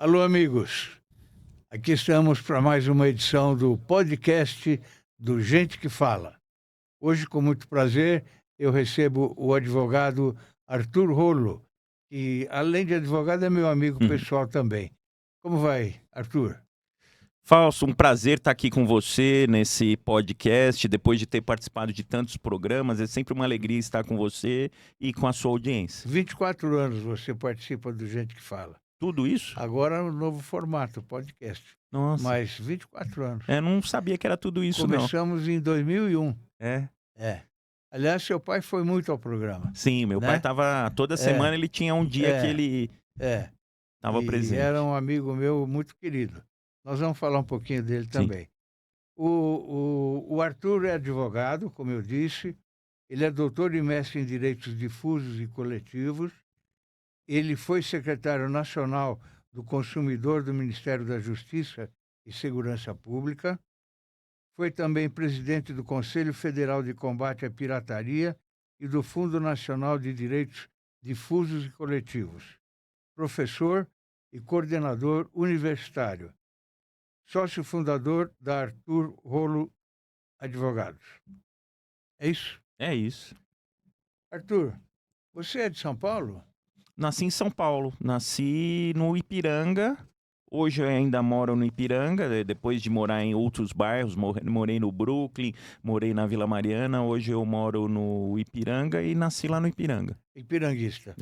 Alô, amigos. Aqui estamos para mais uma edição do podcast do Gente que Fala. Hoje, com muito prazer, eu recebo o advogado Arthur Rollo, que, além de advogado, é meu amigo pessoal também. Como vai, Arthur? Fausto, um prazer estar aqui com você nesse podcast. Depois de ter participado de tantos programas, é sempre uma alegria estar com você e com a sua audiência. 24 anos você participa do Gente que Fala. Tudo isso? Agora no novo formato, podcast. Nossa. Mas 24 anos. Não sabia que era tudo isso, Começamos em 2001. É? Aliás, seu pai foi muito ao programa. Sim, meu né? pai estava... Toda semana ele tinha um dia que ele estava presente. Era um amigo meu muito querido. Nós vamos falar um pouquinho dele também. O Arthur é advogado, como eu disse. Ele é doutor e mestre em Direitos Difusos e Coletivos. Ele foi secretário nacional do Consumidor do Ministério da Justiça e Segurança Pública. Foi também presidente do Conselho Federal de Combate à Pirataria e do Fundo Nacional de Direitos Difusos e Coletivos. Professor e coordenador universitário. Sócio fundador da Arthur Rollo Advogados. É isso? É isso. Arthur, você é de São Paulo? Nasci em São Paulo. Nasci no Ipiranga. Hoje eu ainda moro no Ipiranga, depois de morar em outros bairros. Morei no Brooklyn, morei na Vila Mariana. Hoje eu moro no Ipiranga e nasci lá no Ipiranga. Ipiranguista.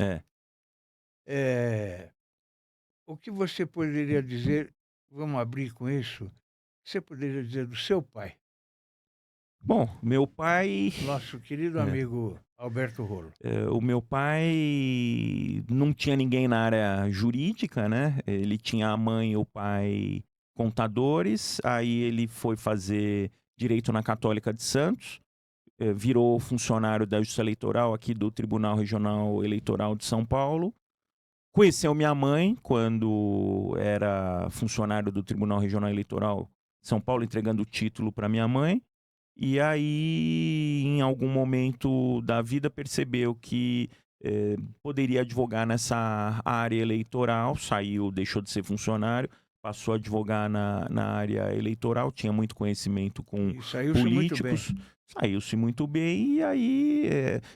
O que você poderia dizer, vamos abrir com isso, você poderia dizer do seu pai? Bom, meu pai... Nosso querido amigo Alberto Rollo. O meu pai não tinha ninguém na área jurídica, né? Ele tinha a mãe e o pai contadores, aí ele foi fazer Direito na Católica de Santos, virou funcionário da Justiça Eleitoral aqui do Tribunal Regional Eleitoral de São Paulo. Conheceu minha mãe quando era funcionário do Tribunal Regional Eleitoral de São Paulo, entregando o título para minha mãe. E aí, em algum momento da vida, percebeu que poderia advogar nessa área eleitoral, saiu, deixou de ser funcionário, passou a advogar na área eleitoral, tinha muito conhecimento com políticos, saiu-se muito bem, e aí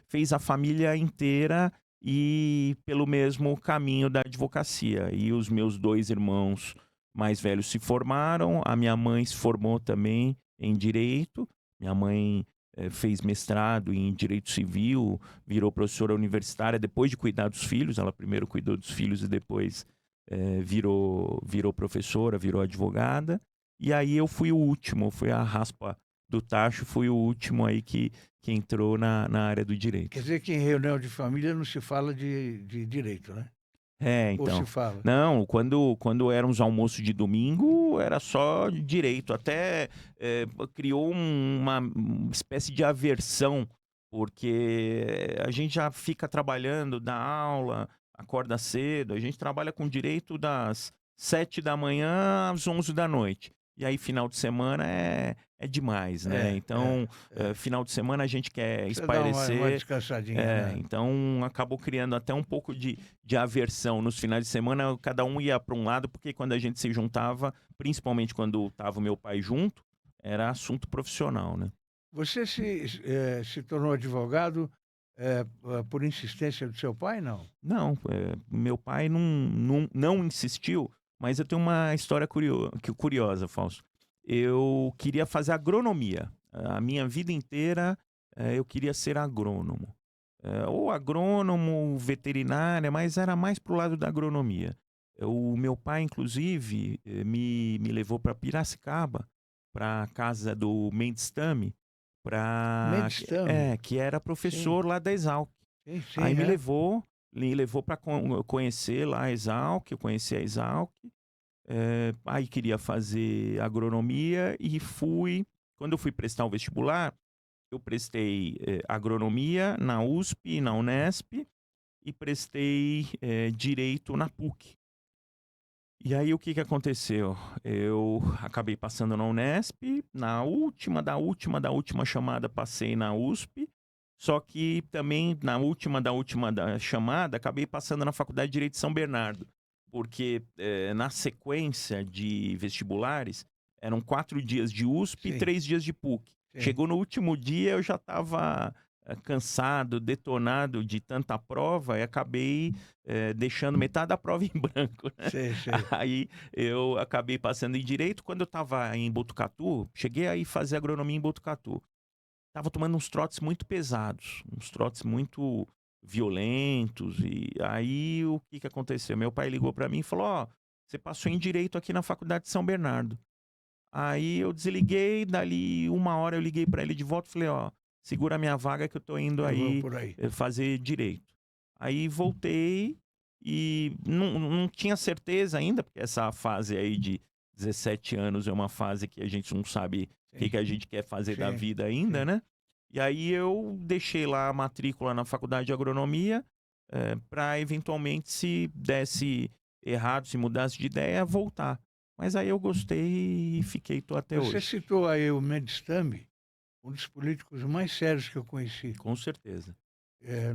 fez a família inteira ir pelo mesmo caminho da advocacia. E os meus dois irmãos mais velhos se formaram, a minha mãe se formou também em Direito. Minha mãe fez mestrado em Direito Civil, virou professora universitária depois de cuidar dos filhos. Ela primeiro cuidou dos filhos e depois virou professora, virou advogada. E aí eu fui o último, fui a raspa do tacho, fui o último aí que entrou na área do direito. Quer dizer que em reunião de família não se fala de direito, né? Então. Ou se fala? Não, quando eram os almoços de domingo, era só direito. Até criou uma espécie de aversão, porque a gente já fica trabalhando, dá aula, acorda cedo, a gente trabalha com direito das 7 da manhã às 11 da noite. E aí, final de semana é demais, né? Então, final de semana a gente quer espairecer. Uma descansadinha, né? Então, acabou criando até um pouco de aversão. Nos finais de semana, cada um ia para um lado, porque quando a gente se juntava, principalmente quando estava o meu pai junto, era assunto profissional, né? Você se tornou advogado por insistência do seu pai, não? Não, meu pai não insistiu, mas eu tenho uma história curiosa, Fausto. Eu queria fazer agronomia. A minha vida inteira eu queria ser agrônomo. Ou agrônomo, veterinária, mas era mais pro lado da agronomia. O meu pai, inclusive, me levou para Piracicaba, para a casa do Mendes Tami, que era professor lá da Exalc. Aí me levou para conhecer lá a Exalc, eu conheci a Exalc. Aí queria fazer agronomia e fui. Quando eu fui prestar o vestibular, eu prestei agronomia na USP, na Unesp, e prestei direito na PUC. E aí o que aconteceu? Eu acabei passando na Unesp, na última chamada passei na USP, só que também na última da chamada acabei passando na Faculdade de Direito de São Bernardo, porque na sequência de vestibulares, eram 4 dias de USP e Sim, 3 dias de PUC. sim. Chegou no último dia, eu já estava cansado, detonado de tanta prova e acabei deixando metade da prova em branco, né? Sei, sei. Aí eu acabei passando em Direito. Quando eu estava em Botucatu, cheguei a ir fazer agronomia em Botucatu. Estava tomando uns trotes muito pesados, uns trotes muito violentos. E aí o que aconteceu? Meu pai ligou para mim e falou: Ó, você passou em Direito aqui na Faculdade de São Bernardo. Aí eu desliguei, dali 1 hora eu liguei para ele de volta e falei: Ó, segura a minha vaga que eu tô indo Eu vou aí por aí. fazer Direito. Aí voltei e não tinha certeza ainda, porque essa fase aí de 17 anos é uma fase que a gente não sabe o Sim, que a gente quer fazer da sim, vida ainda, sim. né? E aí eu deixei lá a matrícula na Faculdade de Agronomia para eventualmente, se desse errado, se mudasse de ideia, voltar. Mas aí eu gostei e tô até Você hoje. citou aí o Mendes Tambi, um dos políticos mais sérios que eu conheci, Com certeza.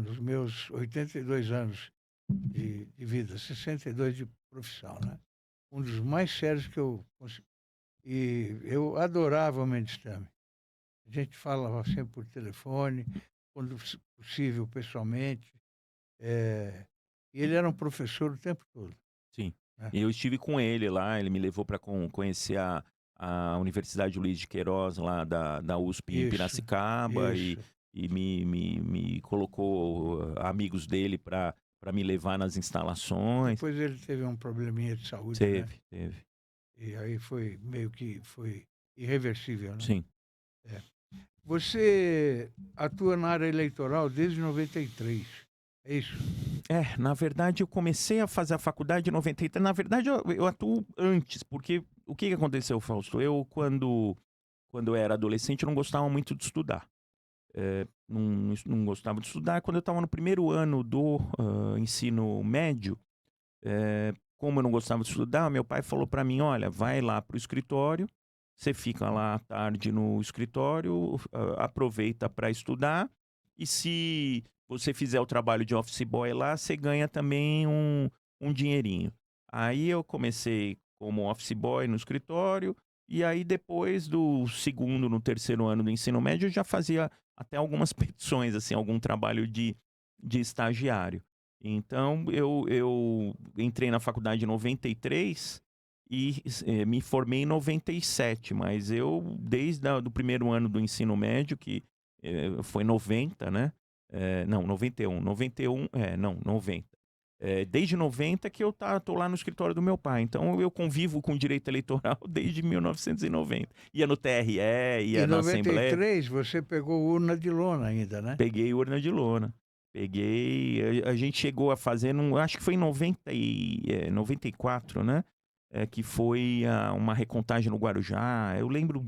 nos meus 82 anos de vida, 62 de profissão, né? Um dos mais sérios que eu consegui. E eu adorava o Mendes Tambi. A gente falava sempre por telefone, quando possível pessoalmente. Eh, e ele era um professor o tempo todo, Sim. né? E eu estive com ele lá, ele me levou para conhecer a Universidade Luiz de Queiroz, lá da USP em Isso, Piracicaba, isso. e me colocou amigos dele para me levar nas instalações. Depois ele teve um probleminha de saúde, né? Teve, teve. E aí foi meio que foi irreversível, né? Sim. É. Você atua na área eleitoral desde 93, é isso? Na verdade eu comecei a fazer a faculdade em 93. Na verdade eu atuo antes, porque o que aconteceu, Fausto? Eu, quando eu era adolescente, eu não gostava muito de estudar. Não gostava de estudar. Quando eu estava no primeiro ano do ensino médio, como eu não gostava de estudar, meu pai falou para mim: olha, vai lá para o escritório, você fica lá à tarde no escritório, aproveita para estudar, e se você fizer o trabalho de office boy lá, você ganha também um dinheirinho. Aí eu comecei como office boy no escritório, e aí depois do segundo, no terceiro ano do ensino médio, eu já fazia até algumas petições, assim, algum trabalho de estagiário. Então eu entrei na faculdade em 93 e me formei em 97, mas eu, desde do primeiro ano do ensino médio, que foi 90, né? Não, 91. 91, não, 90. Desde 90 que eu tô lá no escritório do meu pai. Então eu convivo com direito eleitoral desde 1990. Ia no TRE, Em ia na Assembleia. 93 você pegou urna de lona ainda, né? Peguei urna de lona. Peguei. A gente chegou a fazer, acho que foi em 94, né? Que foi uma recontagem no Guarujá. Eu lembro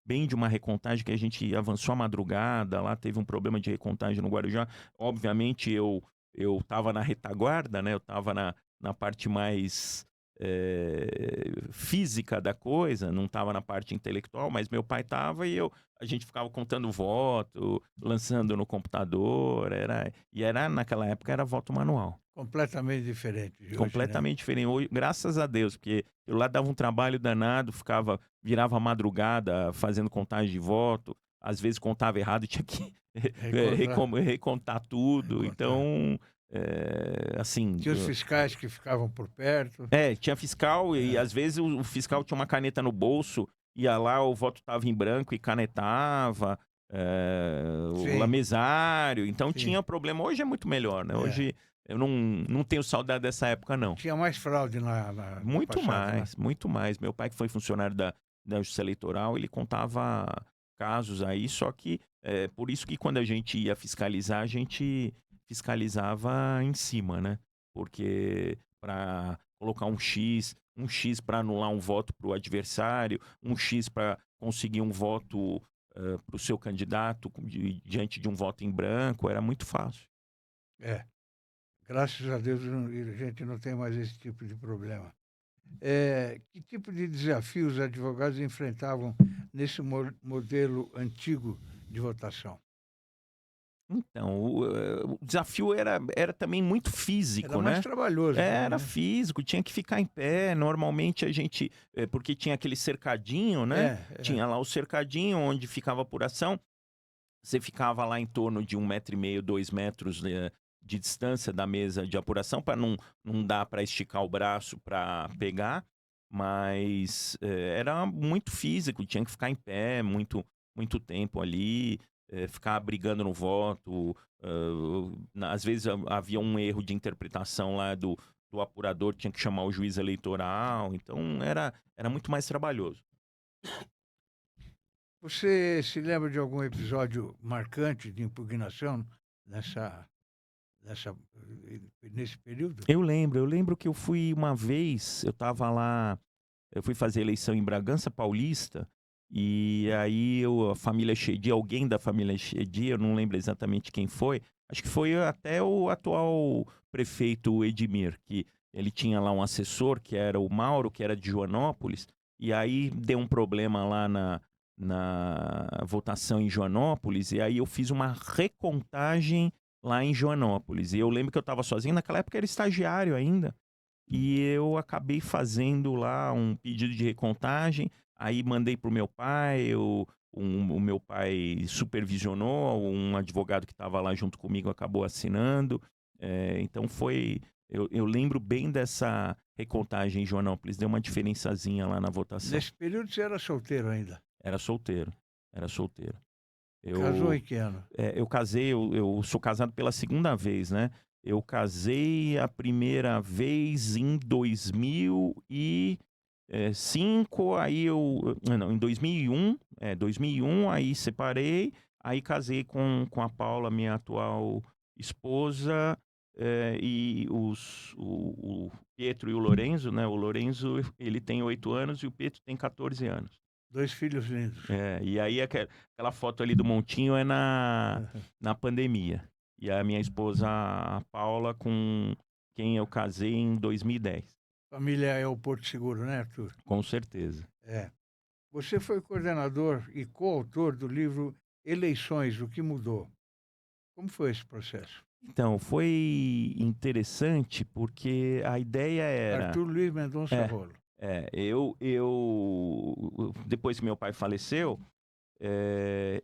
bem de uma recontagem que a gente avançou a madrugada. Lá teve um problema de recontagem no Guarujá. Obviamente eu tava na retaguarda, né? Eu tava na parte mais física da coisa, não tava na parte intelectual, mas meu pai tava e a gente ficava contando voto, lançando no computador, naquela época era voto manual. Completamente diferente de hoje, né? Completamente diferente. Hoje, graças a Deus, porque eu lá dava um trabalho danado, virava madrugada fazendo contagem de voto, às vezes contava errado e tinha que Recontar, recontar tudo. recontar. Então, assim, Tinha os fiscais que ficavam por perto. tinha fiscal e É, às vezes o fiscal tinha uma caneta no bolso, ia lá, o voto estava em branco e canetava, o sim, lamesário, então sim. tinha problema. Hoje é muito melhor, né? É. Hoje eu não tenho saudade dessa época, não. Tinha mais fraude no Muito passado, né? mais, muito mais. Meu pai, que foi funcionário da Justiça Eleitoral, ele contava casos aí, só que por isso que quando a gente ia fiscalizar, a gente fiscalizava em cima, né? Porque para colocar um X para anular um voto para o adversário, um X para conseguir um voto para o seu candidato diante de um voto em branco, era muito fácil. É. Graças a Deus a gente não tem mais esse tipo de problema. Que tipo de desafios os advogados enfrentavam nesse modelo antigo de votação? Então, o desafio era também muito Era físico, mais né? trabalhoso também, Era né? físico, tinha que ficar em pé. Normalmente a gente, porque tinha aquele cercadinho, né? É. Tinha lá o cercadinho onde ficava a apuração. Você ficava lá em torno de 1,5 m, 2 metros de distância da mesa de apuração, para não dar para esticar o braço para pegar, mas era muito físico, tinha que ficar em pé muito tempo ali, ficar brigando no voto. Às vezes havia um erro de interpretação lá do apurador, tinha que chamar o juiz eleitoral, então era muito mais trabalhoso. Você se lembra de algum episódio marcante de impugnação nessa, nessa, nesse período? Eu lembro que eu fui uma vez, eu estava lá, eu fui fazer eleição em Bragança Paulista, e aí a família Chedi, alguém da família Chedi, eu não lembro exatamente quem foi, acho que foi até o atual prefeito Edmir, que ele tinha lá um assessor, que era o Mauro, que era de Joanópolis, e aí deu um problema lá na votação em Joanópolis, e aí eu fiz uma recontagem lá em Joanópolis. E eu lembro que eu estava sozinho, naquela época era estagiário ainda. E eu acabei fazendo lá um pedido de recontagem, aí mandei para o meu pai, o meu pai supervisionou, um advogado que estava lá junto comigo acabou assinando. Então foi. Eu lembro bem dessa recontagem em Joanópolis, deu uma diferençazinha lá na votação. Nesse período você era solteiro ainda. Era solteiro, era solteiro. Casou Eu, em que ano? eu casei, eu sou casado pela segunda vez, né? Eu casei a primeira vez em 2005, aí não, em 2001, 2001, aí separei, aí casei com a Paula, minha atual esposa, e o Pietro e o Lorenzo, né? O Lorenzo, ele tem 8 anos e o Pietro tem 14 anos. 2 filhos lindos. E aí aquela foto ali do montinho é na pandemia. E a minha esposa, a Paula, com quem eu casei em 2010. Família é o Porto Seguro, né, Arthur? Com certeza. É. Você foi coordenador e coautor do livro Eleições, o que mudou. Como foi esse processo? Então, foi interessante porque a ideia era... Arthur Luiz Mendonça É, Rolo. depois que meu pai faleceu, é,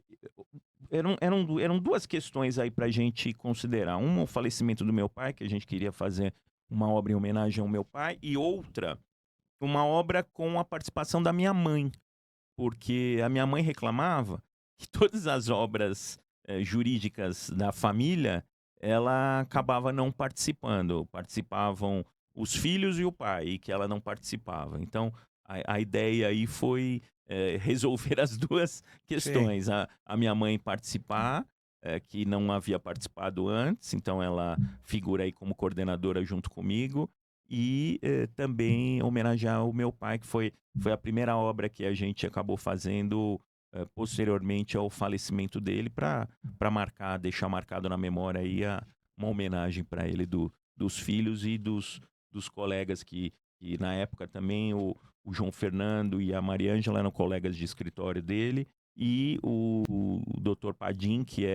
eram duas questões aí pra gente considerar. Uma, o falecimento do meu pai, que a gente queria fazer uma obra em homenagem ao meu pai, e outra, uma obra com a participação da minha mãe, porque a minha mãe reclamava que todas as obras jurídicas da família, ela acabava não participando. Participavam os filhos e o pai, e que ela não participava. Então, a ideia aí foi resolver as duas Sim. questões. A minha mãe participar, que não havia participado antes, então ela figura aí como coordenadora junto comigo, e também homenagear o meu pai, que foi a primeira obra que a gente acabou fazendo posteriormente ao falecimento dele, para marcar, deixar marcado na memória aí uma homenagem para ele dos filhos e dos colegas que na época também o João Fernando e a Mariângela eram colegas de escritório dele, e o Dr. Padim, que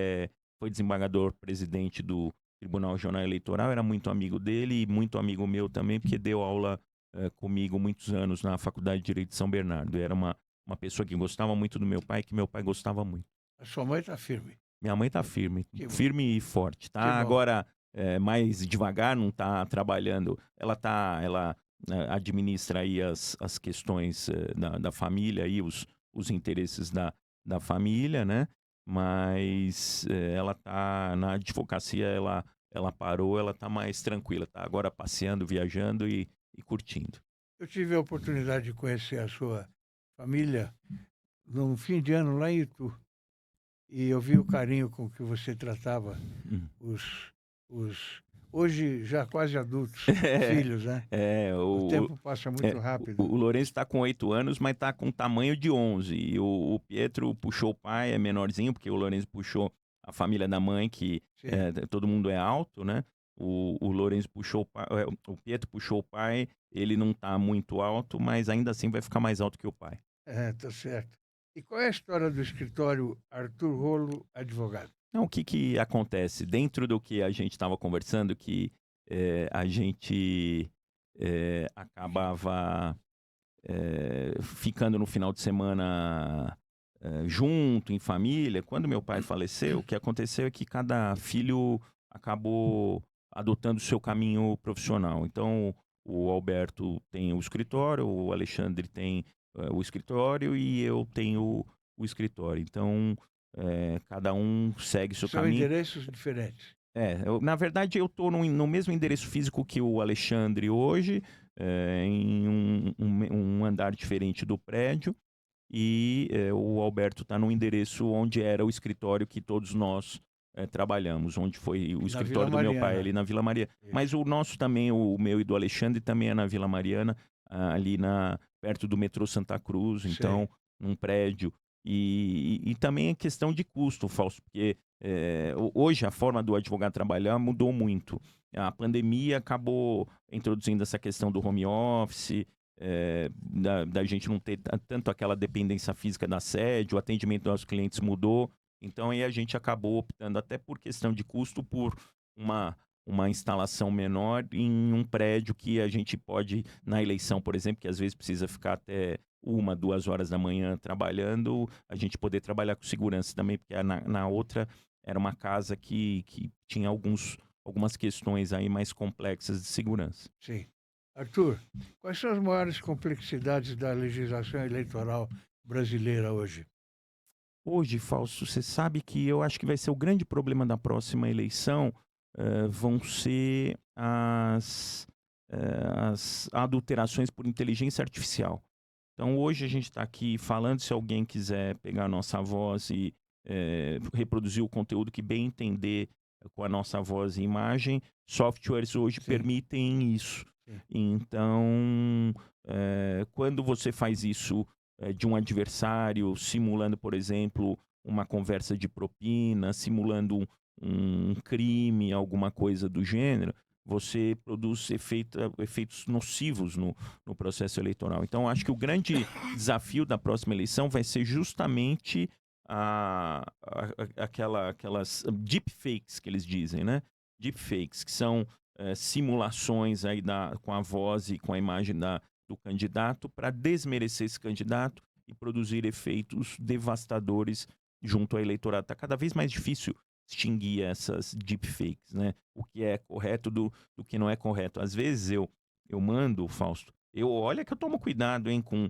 foi desembargador presidente do Tribunal Regional Eleitoral, era muito amigo dele e muito amigo meu também, porque deu aula comigo muitos anos na Faculdade de Direito de São Bernardo. Era uma pessoa que gostava muito do meu pai, que meu pai gostava muito. A sua mãe está firme. Minha mãe tá firme, Que bom. firme e forte. Tá Que bom. agora mais devagar, não tá trabalhando. Ela administra aí as questões da família, aí, os interesses da família, né? Mas ela tá na advocacia, ela parou, ela tá mais tranquila, tá agora passeando, viajando e curtindo. Eu tive a oportunidade de conhecer a sua família no fim de ano lá em Itu. E eu vi o carinho com que você tratava os hoje já quase adultos filhos, né? O tempo passa muito rápido. O Lourenço está com 8 anos, mas está com tamanho de 11. E o Pietro puxou o pai, é menorzinho, porque o Lourenço puxou a família da mãe, que todo mundo é alto, né? O Lourenço puxou o pai, o Pietro puxou o pai, ele não está muito alto, mas ainda assim vai ficar mais alto que o pai. Tá certo. E qual é a história do escritório Arthur Rolo Advogado? Não, o que que acontece? Dentro do que a gente estava conversando, que a gente acabava ficando no final de semana junto, em família. Quando meu pai faleceu, o que aconteceu é que cada filho acabou adotando o seu caminho profissional. Então, o Alberto tem o escritório, o Alexandre tem o escritório e eu tenho o escritório. Então, cada um segue seu São caminho. endereços diferentes. Na verdade, eu estou no mesmo endereço físico que o Alexandre hoje, em um andar diferente do prédio, e o Alberto está no endereço onde era o escritório que todos nós trabalhamos, onde foi o Na escritório Vila do meu pai, Mariana. ali na Vila Maria. Mas Isso. o nosso também, o meu e do Alexandre, também é na Vila Mariana, ali perto do metrô Santa Cruz, Sei. então, num prédio. E também é questão de custo, Fausto, porque hoje a forma do advogado trabalhar mudou muito. A pandemia acabou introduzindo essa questão do home office, da gente não ter tanto aquela dependência física da sede, o atendimento aos clientes mudou. Então aí a gente acabou optando, até por questão de custo, por uma instalação menor em um prédio que a gente pode, na eleição, por exemplo, que às vezes precisa ficar até 1, 2 horas da manhã trabalhando, a gente poder trabalhar com segurança também, porque na outra era uma casa que tinha algumas questões aí mais complexas de segurança. Sim. Arthur, quais são as maiores complexidades da legislação eleitoral brasileira hoje? Hoje, Fausto, você sabe que eu acho que vai ser o grande problema da próxima eleição, vão ser as adulterações por inteligência artificial. Então, hoje a gente está aqui falando, se alguém quiser pegar a nossa voz e reproduzir o conteúdo que bem entender com a nossa voz e imagem, softwares hoje Sim. permitem isso. Sim. Então, quando você faz isso de um adversário, simulando, por exemplo, uma conversa de propina, simulando um crime, alguma coisa do gênero, você produz efeitos nocivos no processo eleitoral. Então, acho que o grande desafio da próxima eleição vai ser justamente aquelas deepfakes que eles dizem, né? Deepfakes, que são simulações aí com a voz e com a imagem do candidato para desmerecer esse candidato e produzir efeitos devastadores junto ao eleitorado. Está cada vez mais difícil distinguir essas deepfakes, né? O que é correto do que não é correto. Às vezes eu mando, Fausto, olha que eu tomo cuidado, hein, com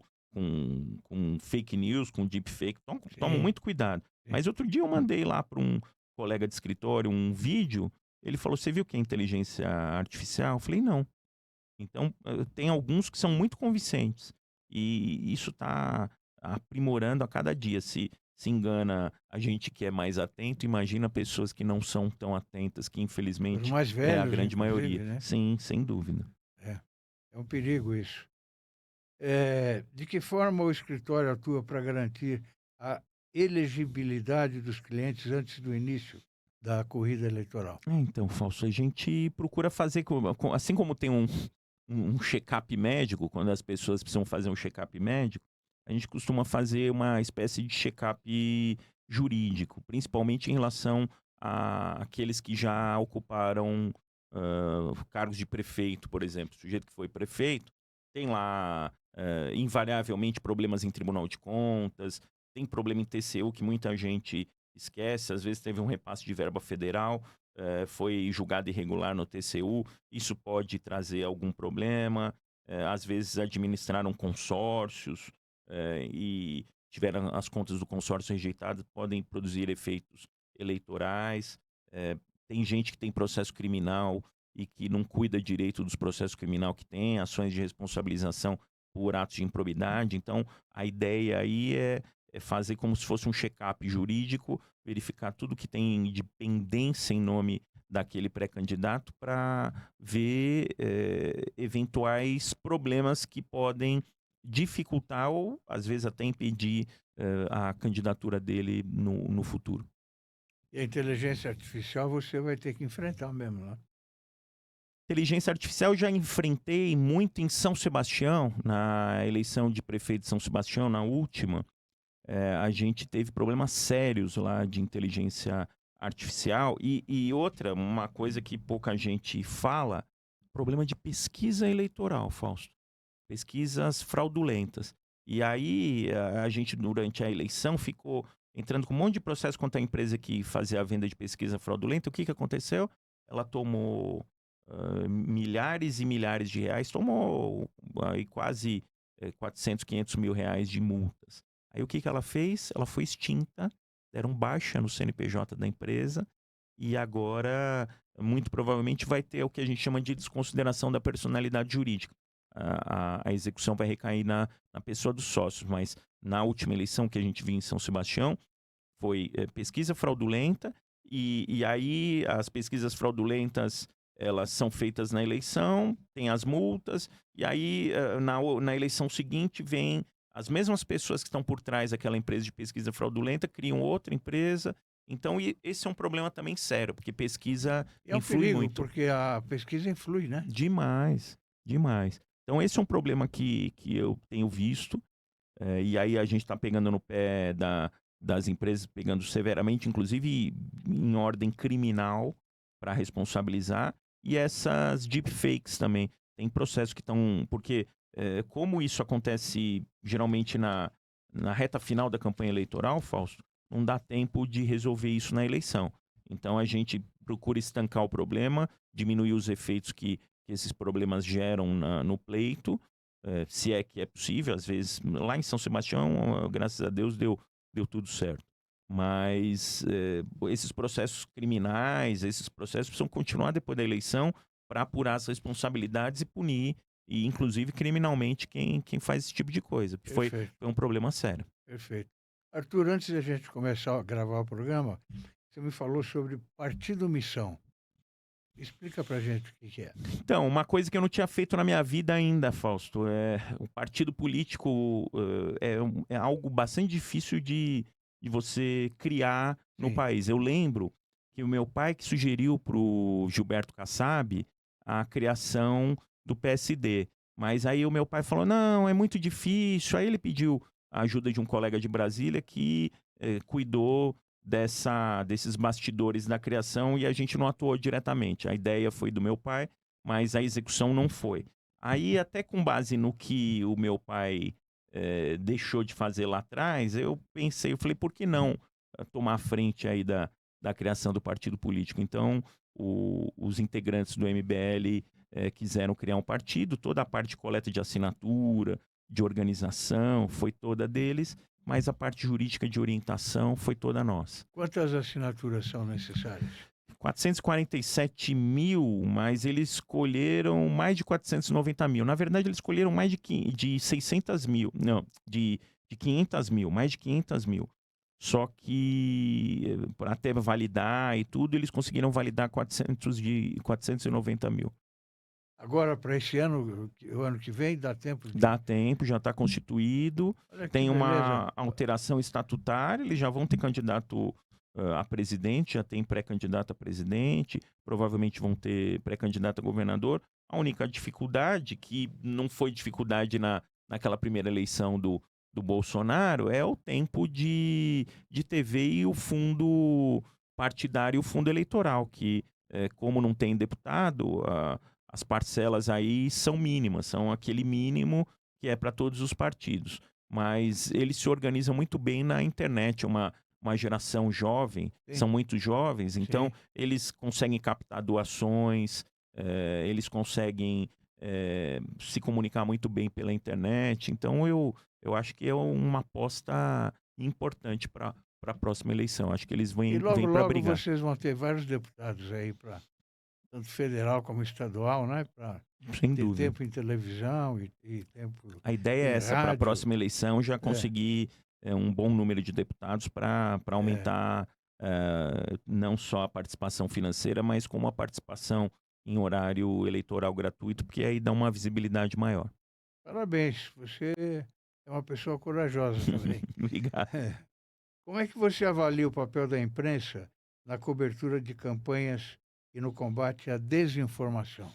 fake news, com deepfake, tomo muito cuidado. Sim. Mas outro dia eu mandei lá para um colega de escritório um vídeo, ele falou, você viu que é inteligência artificial? Eu falei, não. Então, tem alguns que são muito convincentes. E isso está aprimorando a cada dia. Se engana a gente que é mais atento, imagina pessoas que não são tão atentas, que Os infelizmente mais é a velhos, grande inclusive, maioria. né? Sim, sem dúvida. É um perigo isso. De que forma o escritório atua para garantir a elegibilidade dos clientes antes do início da corrida eleitoral? Então, Fausto, a gente procura fazer, assim como tem um check-up médico, quando as pessoas precisam fazer um check-up médico, a gente costuma fazer uma espécie de check-up jurídico, principalmente em relação àqueles que já ocuparam cargos de prefeito, por exemplo. O sujeito que foi prefeito tem lá, invariavelmente, problemas em Tribunal de Contas, tem problema em TCU que muita gente esquece, às vezes teve um repasse de verba federal, foi julgado irregular no TCU, isso pode trazer algum problema, às vezes administraram consórcios e tiveram as contas do consórcio rejeitadas, podem produzir efeitos eleitorais. Tem gente que tem processo criminal e que não cuida direito dos processos criminal que tem, ações de responsabilização por atos de improbidade. Então, a ideia aí é fazer como se fosse um check-up jurídico, verificar tudo que tem de pendência em nome daquele pré-candidato para ver eventuais problemas que podem dificultar ou, às vezes, até impedir a candidatura dele no futuro. E a inteligência artificial você vai ter que enfrentar mesmo, né? Inteligência artificial eu já enfrentei muito em São Sebastião, na eleição de prefeito de São Sebastião, na última. A gente teve problemas sérios lá de inteligência artificial. E outra, uma coisa que pouca gente fala, problema de pesquisa eleitoral, Fausto. Pesquisas fraudulentas. E aí a gente, durante a eleição, ficou entrando com um monte de processo contra a empresa que fazia a venda de pesquisa fraudulenta. O que aconteceu? Ela tomou milhares e milhares de reais, tomou aí quase 400, 500 mil reais de multas. Aí o que ela fez? Ela foi extinta, deram baixa no CNPJ da empresa e agora, muito provavelmente, vai ter o que a gente chama de desconsideração da personalidade jurídica. A execução vai recair na pessoa dos sócios, mas na última eleição que a gente viu em São Sebastião, foi pesquisa fraudulenta, e aí as pesquisas fraudulentas, elas são feitas na eleição, tem as multas, e aí na eleição seguinte vem as mesmas pessoas que estão por trás daquela empresa de pesquisa fraudulenta, criam outra empresa. Então, esse é um problema também sério, porque pesquisa É um influi perigo, muito. porque a pesquisa influi, né? Demais, demais. Então, esse é um problema que eu tenho visto, e aí a gente está pegando no pé das empresas, pegando severamente, inclusive em ordem criminal, para responsabilizar. E essas deepfakes também. Tem processos que estão. Porque, como isso acontece geralmente na reta final da campanha eleitoral, Fausto, não dá tempo de resolver isso na eleição. Então a gente procura estancar o problema, diminuir os efeitos que esses problemas geram no pleito, se é que é possível. Às vezes, lá em São Sebastião, graças a Deus, deu tudo certo. Mas esses processos criminais, esses processos precisam continuar depois da eleição para apurar as responsabilidades e punir, e inclusive criminalmente, quem faz esse tipo de coisa. Foi Perfeito, um problema sério. perfeito. Arthur, antes da gente começar a gravar o programa, você me falou sobre Partido Missão. Explica pra gente o que é. Então, uma coisa que eu não tinha feito na minha vida ainda, Fausto, o partido político é algo bastante difícil de você criar no Sim. país. Eu lembro que o meu pai que sugeriu para o Gilberto Kassab a criação do PSD. Mas aí o meu pai falou, não, é muito difícil. Aí ele pediu a ajuda de um colega de Brasília que cuidou desses bastidores da criação, e a gente não atuou diretamente. A ideia foi do meu pai, mas a execução não foi. Aí, até com base no que o meu pai deixou de fazer lá atrás, eu falei, por que não tomar a frente aí da criação do partido político? Então, os integrantes do MBL quiseram criar um partido, toda a parte de coleta de assinatura, de organização, foi toda deles, mas a parte jurídica de orientação foi toda nossa. Quantas assinaturas são necessárias? 447 mil, mas eles escolheram mais de 490 mil. Na verdade, eles escolheram mais de 600 mil. Não, de 500 mil, mais de 500 mil. Só que, para até validar e tudo, eles conseguiram validar 490 mil. Agora, para esse ano, o ano que vem, dá tempo? Dá tempo, já está constituído. Tem uma alteração estatutária, eles já vão ter candidato a presidente, já tem pré-candidato a presidente, provavelmente vão ter pré-candidato a governador. A única dificuldade, que não foi dificuldade naquela primeira eleição do Bolsonaro, é o tempo de TV e o fundo partidário e o fundo eleitoral, que como não tem deputado, as parcelas aí são mínimas, são aquele mínimo que é para todos os partidos. Mas eles se organizam muito bem na internet, uma geração jovem, são muito jovens, então eles conseguem captar doações, eles conseguem se comunicar muito bem pela internet. Então eu acho que é uma aposta importante para a próxima eleição. Acho que eles vêm para brigar. E logo vocês vão ter vários deputados aí, tanto federal como estadual, né? Para ter tempo em televisão e tempo. A ideia é essa, para a próxima eleição já conseguir um bom número de deputados para aumentar não só a participação financeira, mas como a participação em horário eleitoral gratuito, porque aí dá uma visibilidade maior. Parabéns, você é uma pessoa corajosa também. Obrigado. Como é que você avalia o papel da imprensa na cobertura de campanhas e no combate à desinformação?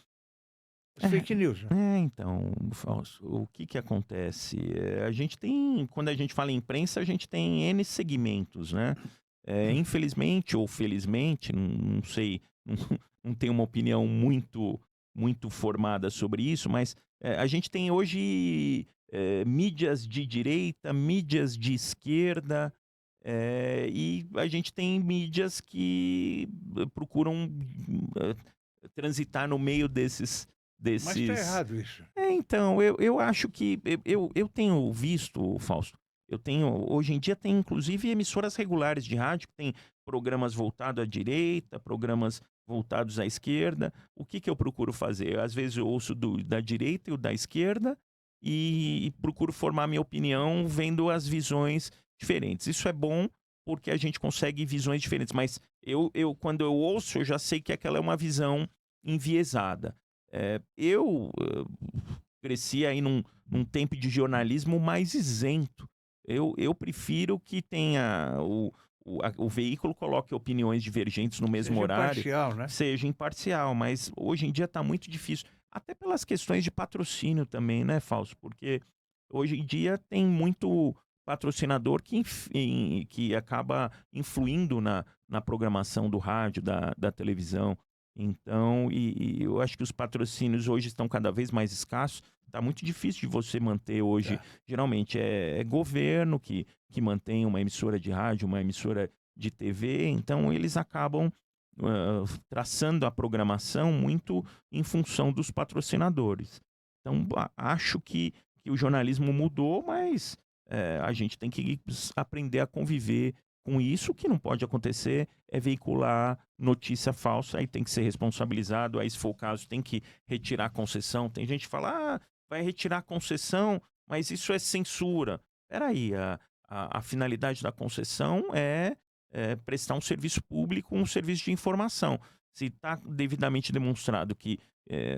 As fake news, né? Então, Fausto, o que acontece? A gente tem, quando a gente fala em imprensa, a gente tem N segmentos, né? Infelizmente ou felizmente, não sei, não tenho uma opinião muito formada sobre isso, mas a gente tem hoje mídias de direita, mídias de esquerda, e a gente tem mídias que procuram transitar no meio Mas está desses. errado isso. Então, eu acho que eu tenho visto, Fausto, hoje em dia tem inclusive emissoras regulares de rádio que tem programas voltados à direita, programas voltados à esquerda. O que eu procuro fazer? Às vezes eu ouço da direita e o da esquerda e procuro formar minha opinião vendo as visões diferentes. Isso é bom porque a gente consegue visões diferentes, mas quando eu ouço, eu já sei que aquela é uma visão enviesada. Eu cresci aí num tempo de jornalismo mais isento. Eu prefiro que tenha o veículo coloque opiniões divergentes no mesmo Seja horário, imparcial, né? seja imparcial, mas hoje em dia está muito difícil. Até pelas questões de patrocínio também, né, Fausto? Porque hoje em dia tem muito patrocinador que acaba influindo na programação do rádio, da televisão. Então, e eu acho que os patrocínios hoje estão cada vez mais escassos. Está muito difícil de você manter hoje. Tá. Geralmente é governo que mantém uma emissora de rádio, uma emissora de TV, então eles acabam traçando a programação muito em função dos patrocinadores. Então, acho que o jornalismo mudou, mas a gente tem que aprender a conviver com isso. O que não pode acontecer é veicular notícia falsa, aí tem que ser responsabilizado, aí se for o caso tem que retirar a concessão. Tem gente que fala, vai retirar a concessão, mas isso é censura. Peraí, a finalidade da concessão é prestar um serviço público, um serviço de informação. Se está devidamente demonstrado que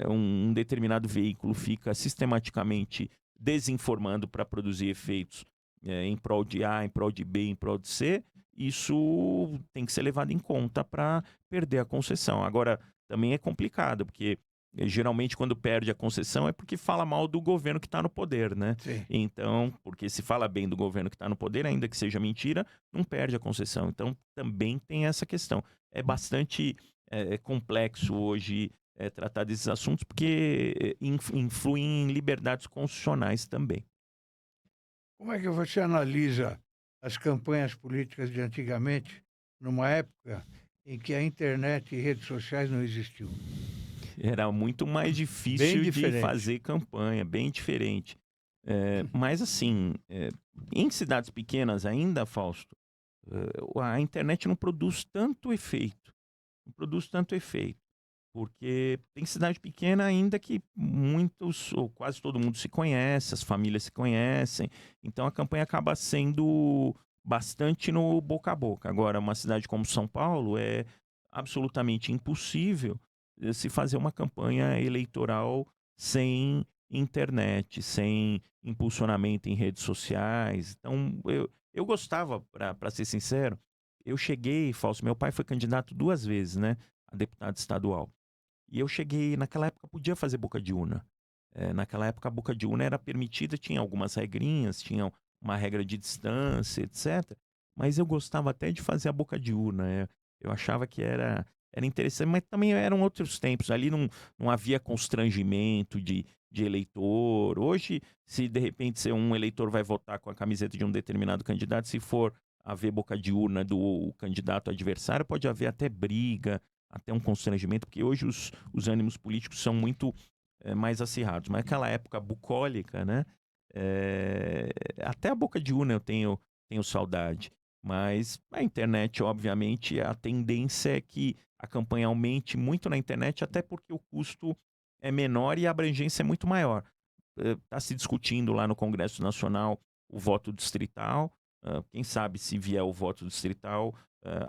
um determinado veículo fica sistematicamente desinformando para produzir efeitos em prol de A, em prol de B, em prol de C, isso tem que ser levado em conta para perder a concessão. Agora, também é complicado, porque geralmente quando perde a concessão é porque fala mal do governo que está no poder, né? Sim. Então, porque se fala bem do governo que está no poder, ainda que seja mentira, não perde a concessão. Então, também tem essa questão. É bastante complexo hoje tratar desses assuntos, porque influem em liberdades constitucionais também. Como é que você analisa as campanhas políticas de antigamente, numa época em que a internet e redes sociais não existiam? Era muito mais Bem difícil de diferente. fazer campanha, bem diferente. Mas assim, em cidades pequenas ainda, Fausto, a internet não produz tanto efeito. Não produz tanto efeito. Porque tem cidade pequena ainda que muitos, ou quase todo mundo se conhece, as famílias se conhecem. Então a campanha acaba sendo bastante no boca a boca. Agora, uma cidade como São Paulo é absolutamente impossível se fazer uma campanha eleitoral sem internet, sem impulsionamento em redes sociais. Então, eu gostava, para ser sincero, eu cheguei, Fausto, meu pai foi candidato 2 vezes, né, a deputado estadual. E eu cheguei, naquela época podia fazer boca de urna. Naquela época a boca de urna era permitida, tinha algumas regrinhas, tinha uma regra de distância, etc. Mas eu gostava até de fazer a boca de urna. Eu achava que era interessante, mas também eram outros tempos. Ali não havia constrangimento de eleitor. Hoje, se de repente um eleitor vai votar com a camiseta de um determinado candidato, se for haver boca de urna do candidato adversário, pode haver até briga, até um constrangimento, porque hoje os ânimos políticos são muito mais acirrados. Mas naquela época bucólica, né? Até a boca de urna eu tenho saudade. Mas a internet, obviamente, a tendência é que a campanha aumente muito na internet, até porque o custo é menor e a abrangência é muito maior. Está se discutindo lá no Congresso Nacional o voto distrital. Quem sabe se vier o voto distrital,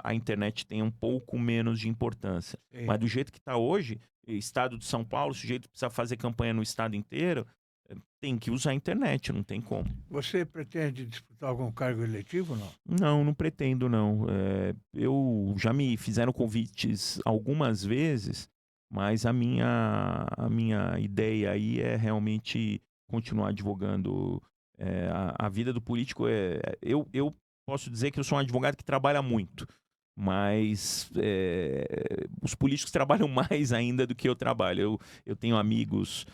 a internet tem um pouco menos de importância. Sim. Mas do jeito que está hoje, estado de São Paulo, o sujeito precisa fazer campanha no estado inteiro, tem que usar a internet, não tem como. Você pretende disputar algum cargo eletivo, não? Não pretendo, não. Eu já me fizeram convites algumas vezes, mas a minha ideia aí é realmente continuar advogando. A vida do político eu posso dizer que eu sou um advogado que trabalha muito, mas os políticos trabalham mais ainda do que eu trabalho. Eu tenho amigos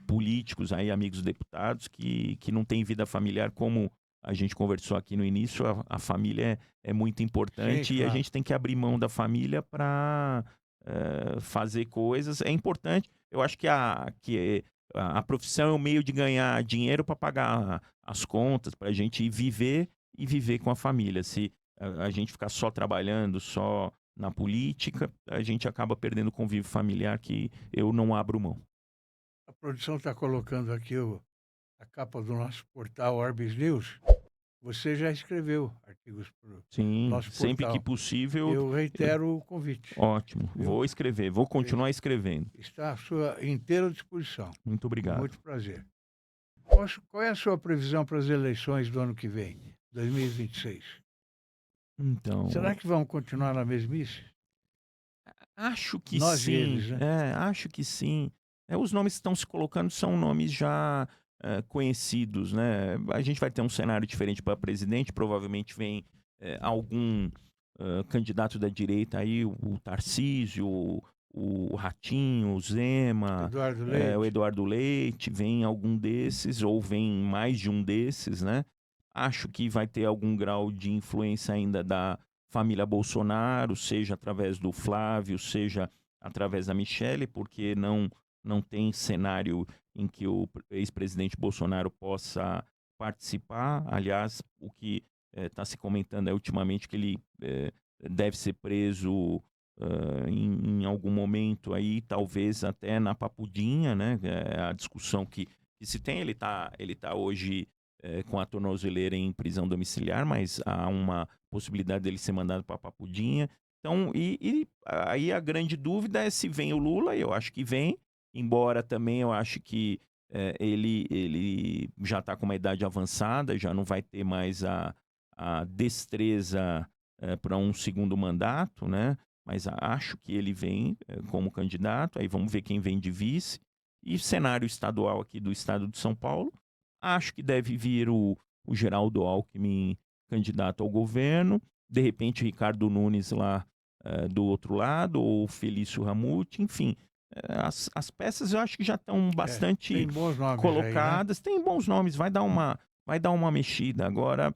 políticos, aí, amigos deputados, que não têm vida familiar, como a gente conversou aqui no início. A família é muito importante. Sim, E a claro. gente tem que abrir mão da família para fazer coisas. É importante. Eu acho que a profissão é um meio de ganhar dinheiro para pagar as contas, para a gente viver e viver com a família. Se a gente ficar só trabalhando, só na política, a gente acaba perdendo o convívio familiar, que eu não abro mão. A produção está colocando aqui a capa do nosso portal Orbis News. Você já escreveu artigos para o Sim, nosso sempre que portal. possível. Eu reitero o convite. Ótimo, Viu? vou escrever, vou continuar escrevendo. Está à sua inteira disposição. Muito Com obrigado. muito prazer. Qual é a sua previsão para as eleições do ano que vem, 2026? Então, Será que vão continuar na mesmice? acho que Nós e sim. eles, né? Acho que sim. Os nomes que estão se colocando são nomes já conhecidos, né? A gente vai ter um cenário diferente para presidente. Provavelmente vem algum candidato da direita aí, o Tarcísio, o Ratinho, o Zema, Eduardo o Leite. Eduardo Leite. Vem algum desses, ou vem mais de um desses, né? Acho que vai ter algum grau de influência ainda da família Bolsonaro, seja através do Flávio, seja através da Michele, porque não tem cenário em que o ex-presidente Bolsonaro possa participar. Aliás, o que está se comentando ultimamente, que ele deve ser preso em algum momento aí, talvez até na Papudinha, né? É a discussão que se tem. Ele tá hoje com a tornozeleira em prisão domiciliar, mas há uma possibilidade dele ser mandado para Papudinha. Então, e aí a grande dúvida é se vem o Lula. Eu acho que vem, embora também eu acho que ele já está com uma idade avançada, já não vai ter mais a destreza para um segundo mandato, né? Mas acho que ele vem como candidato. Aí vamos ver quem vem de vice. E cenário estadual aqui do estado de São Paulo, acho que deve vir o Geraldo Alckmin candidato ao governo, de repente Ricardo Nunes lá do outro lado, ou Felício Ramute, enfim. As peças eu acho que já estão bastante Tem bons nomes aí, né? colocadas, tem bons nomes, vai dar uma mexida. Agora,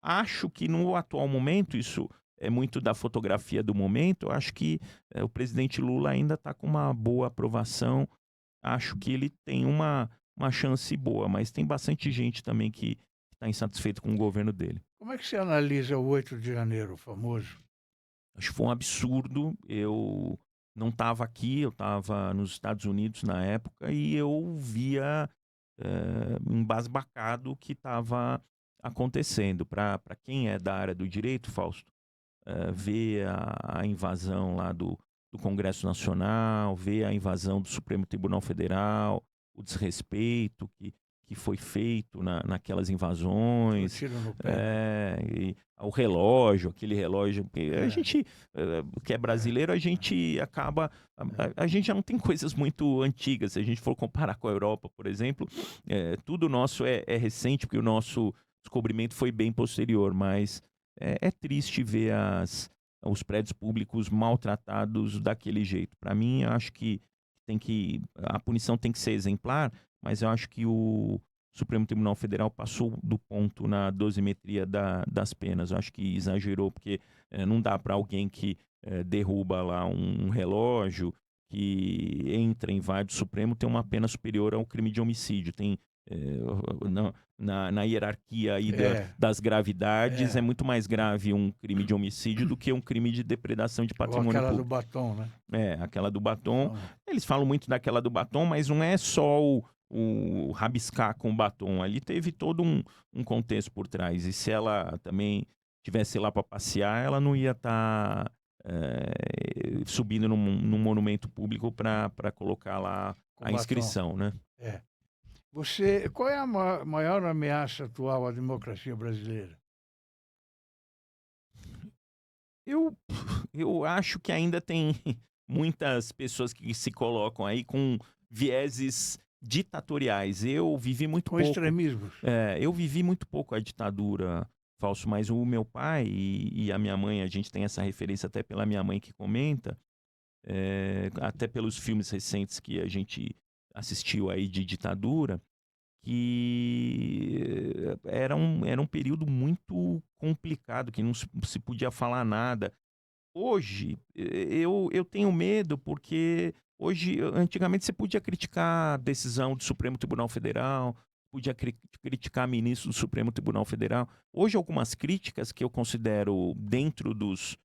acho que no atual momento, isso é muito da fotografia do momento, eu acho que o presidente Lula ainda está com uma boa aprovação. Acho que ele tem uma chance boa, mas tem bastante gente também que está insatisfeito com o governo dele. Como é que você analisa o 8 de janeiro, o famoso? Acho que foi um absurdo. Eu não estava aqui, eu estava nos Estados Unidos na época, e eu via embasbacado o que estava acontecendo. Para quem é da área do direito, Fausto, ver a invasão lá do Congresso Nacional, ver a invasão do Supremo Tribunal Federal, o desrespeito que foi feito naquelas O invasões, tiro no pé. e o relógio, aquele relógio. A É. gente, que é brasileiro, a gente acaba. A gente já não tem coisas muito antigas. Se a gente for comparar com a Europa, por exemplo, tudo nosso é recente, porque o nosso descobrimento foi bem posterior, mas é triste ver os prédios públicos maltratados daquele jeito. Para mim, eu acho que a punição tem que ser exemplar, mas eu acho que o Supremo Tribunal Federal passou do ponto na dosimetria das penas. Eu acho que exagerou, porque não dá para alguém que derruba lá um relógio, que entra, invade o Supremo, ter uma pena superior ao crime de homicídio. Tem na hierarquia aí das gravidades, é muito mais grave um crime de homicídio do que um crime de depredação de Ou patrimônio aquela do público. batom, né? Aquela do batom. Então, Eles falam muito daquela do batom, mas não é só o rabiscar com o batom. Ali teve todo um contexto por trás. E se ela também tivesse lá para passear, ela não ia estar subindo num monumento público para colocar lá com a batom. inscrição, né? Qual é a maior ameaça atual à democracia brasileira? Eu acho que ainda tem muitas pessoas que se colocam aí com vieses ditatoriais. Eu vivi muito Com pouco. extremismos? Eu vivi muito pouco a ditadura, Falso, mas o meu pai e a minha mãe, a gente tem essa referência até pela minha mãe que comenta, até pelos filmes recentes que a gente assistiu aí de ditadura, que era um período muito complicado, que não se podia falar nada. Hoje, eu tenho medo porque hoje, antigamente você podia criticar a decisão do Supremo Tribunal Federal, podia criticar ministro do Supremo Tribunal Federal. Hoje, algumas críticas que eu considero dentro dos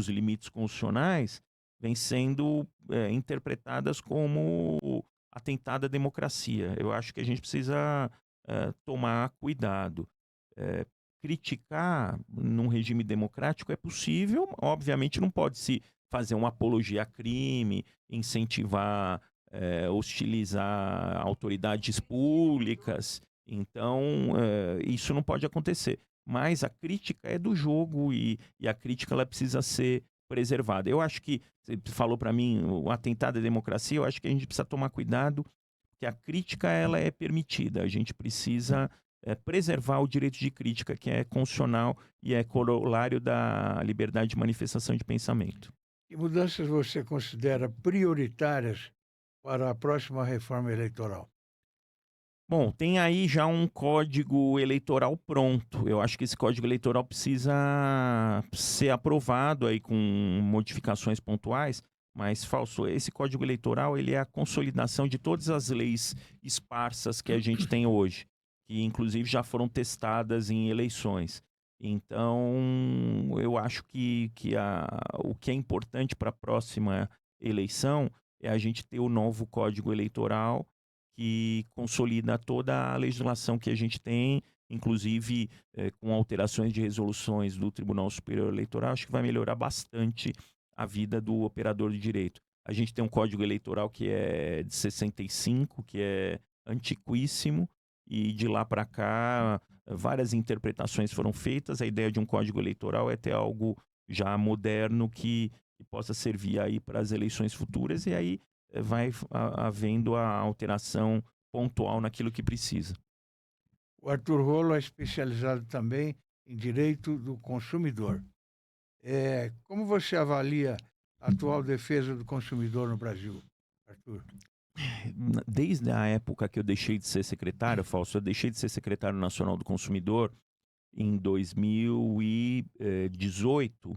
limites constitucionais vêm sendo interpretadas como atentado à democracia. Eu acho que a gente precisa tomar cuidado. Eh, Criticar num regime democrático é possível, obviamente não pode se fazer uma apologia a crime, incentivar, hostilizar autoridades públicas, então isso não pode acontecer. Mas a crítica é do jogo e a crítica ela precisa ser preservada. Eu acho que, você falou para mim, o atentado à democracia, eu acho que a gente precisa tomar cuidado, que a crítica ela é permitida, a gente precisa preservar o direito de crítica, que é constitucional e é corolário da liberdade de manifestação de pensamento. Que mudanças você considera prioritárias para a próxima reforma eleitoral? Bom, tem aí já um código eleitoral pronto. Eu acho que esse código eleitoral precisa ser aprovado aí com modificações pontuais, mas Fausto, esse código eleitoral ele é a consolidação de todas as leis esparsas que a gente tem hoje, que inclusive já foram testadas em eleições. Então, eu acho que o que é importante para a próxima eleição é a gente ter o novo código eleitoral que consolida toda a legislação que a gente tem, inclusive com alterações de resoluções do Tribunal Superior Eleitoral, acho que vai melhorar bastante a vida do operador de direito. A gente tem um código eleitoral que é de 65, que é antiquíssimo, e de lá para cá várias interpretações foram feitas. A ideia de um código eleitoral é ter algo já moderno que possa servir aí para as eleições futuras, e aí vai havendo a alteração pontual naquilo que precisa. O Arthur Rolo é especializado também em direito do consumidor. Como você avalia a atual defesa do consumidor no Brasil, Arthur? Desde a época que eu deixei de ser secretário, Fausto, eu deixei de ser secretário nacional do consumidor em 2018,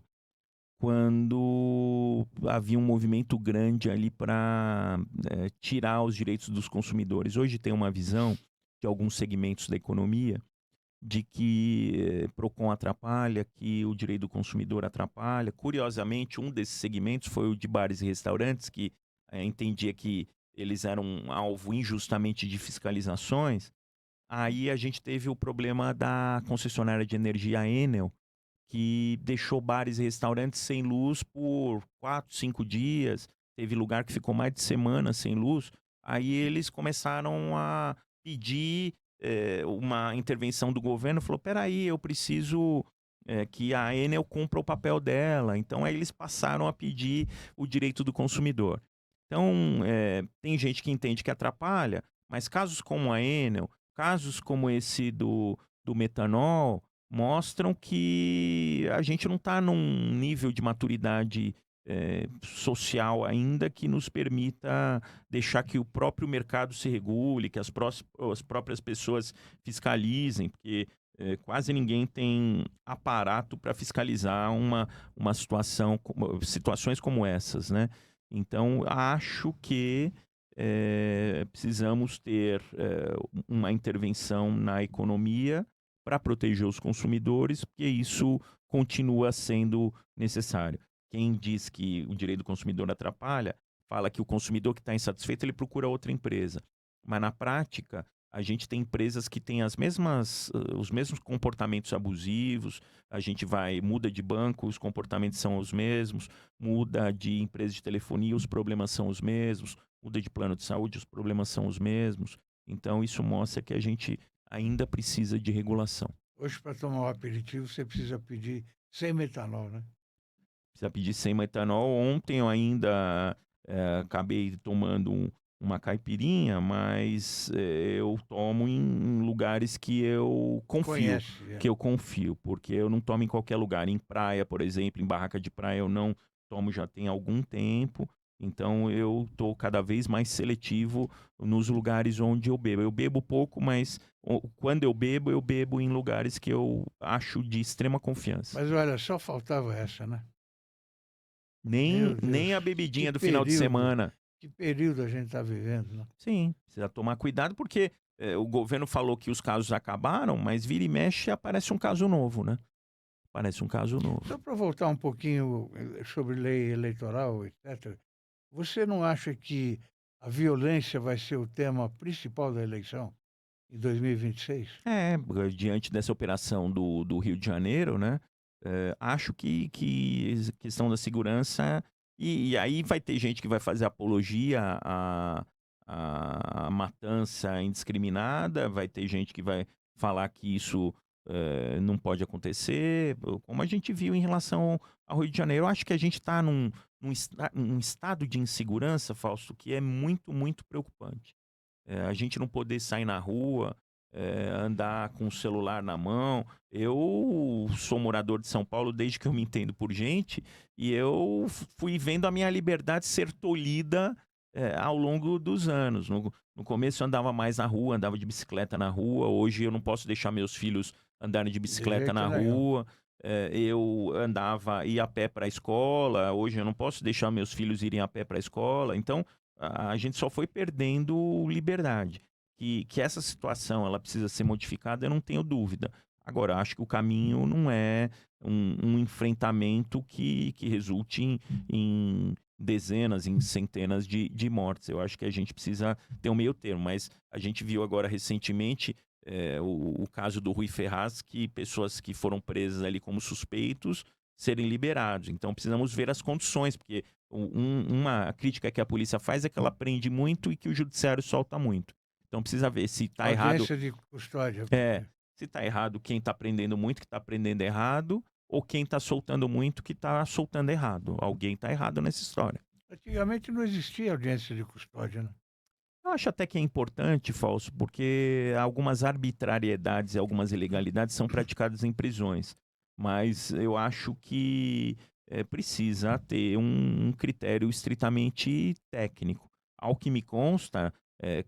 quando havia um movimento grande ali para tirar os direitos dos consumidores. Hoje tem uma visão de alguns segmentos da economia de que PROCON atrapalha, que o direito do consumidor atrapalha. Curiosamente, um desses segmentos foi o de bares e restaurantes, que entendia que eles eram alvo injustamente de fiscalizações. Aí a gente teve o problema da concessionária de energia Enel, que deixou bares e restaurantes sem luz por 4, 5 dias. Teve lugar que ficou mais de semana sem luz. Aí eles começaram a pedir uma intervenção do governo. Falou, peraí, eu preciso que a Enel cumpra o papel dela. Então aí eles passaram a pedir o direito do consumidor. Então tem gente que entende que atrapalha, mas casos como a Enel, casos como esse do metanol, mostram que a gente não está num nível de maturidade social ainda que nos permita deixar que o próprio mercado se regule, que as próprias pessoas fiscalizem, porque quase ninguém tem aparato para fiscalizar uma situações como essas, né? Então, acho que precisamos ter uma intervenção na economia para proteger os consumidores, porque isso continua sendo necessário. Quem diz que o direito do consumidor atrapalha, fala que o consumidor que está insatisfeito, ele procura outra empresa. Mas na prática, a gente tem empresas que têm os mesmos comportamentos abusivos, a gente muda de banco, os comportamentos são os mesmos, muda de empresa de telefonia, os problemas são os mesmos, muda de plano de saúde, os problemas são os mesmos. Então isso mostra que a gente ainda precisa de regulação. Hoje, para tomar um aperitivo, você precisa pedir sem metanol, né? Precisa pedir sem metanol. Ontem eu ainda acabei tomando uma caipirinha, mas eu tomo em lugares Conhece, que eu confio, porque eu não tomo em qualquer lugar. Em praia, por exemplo, em barraca de praia eu não tomo já tem algum tempo, então eu estou cada vez mais seletivo nos lugares onde eu bebo. Eu bebo pouco, mas quando eu bebo em lugares que eu acho de extrema confiança. Mas olha, só faltava essa, né? Nem, Meu nem a Deus, bebidinha do final de semana. que período a gente está vivendo, né? Sim, precisa tomar cuidado porque o governo falou que os casos acabaram, mas vira e mexe aparece um caso novo, né? Aparece um caso novo. Só para voltar um pouquinho sobre lei eleitoral, etc., você não acha que a violência vai ser o tema principal da eleição em 2026? Diante dessa operação do Rio de Janeiro, né? Acho que questão da segurança. E aí vai ter gente que vai fazer apologia à matança indiscriminada, vai ter gente que vai falar que isso não pode acontecer, como a gente viu em relação ao Rio de Janeiro. Eu acho que a gente está num estado de insegurança, Fausto, que é muito, muito preocupante. A gente não poder sair na rua, andar com o celular na mão. Eu sou morador de São Paulo desde que eu me entendo por gente, e eu fui vendo a minha liberdade ser tolhida ao longo dos anos. No começo eu andava mais na rua, andava de bicicleta na rua. Hoje eu não posso deixar meus filhos andarem de De bicicleta jeito na nenhum. rua. Eu ia a pé para a escola. Hoje eu não posso deixar meus filhos irem a pé para a escola. Então a gente só foi perdendo liberdade. Que essa situação ela precisa ser modificada, eu não tenho dúvida. Agora, acho que o caminho não é um enfrentamento que resulte em dezenas, em centenas de mortes. Eu acho que a gente precisa ter um meio termo, mas a gente viu agora recentemente o caso do Rui Ferraz, que pessoas que foram presas ali como suspeitos serem liberados. Então precisamos ver as condições, porque uma crítica que a polícia faz é que ela prende muito e que o judiciário solta muito. Então precisa ver se está errado. Audiência de custódia. Se está errado quem está prendendo muito, que está prendendo errado, ou quem está soltando muito, que está soltando errado. Alguém está errado nessa história. Antigamente não existia audiência de custódia, né? Eu acho até que é importante, Falso, porque algumas arbitrariedades e algumas ilegalidades são praticadas em prisões. Mas eu acho que precisa ter um critério estritamente técnico. Ao que me consta,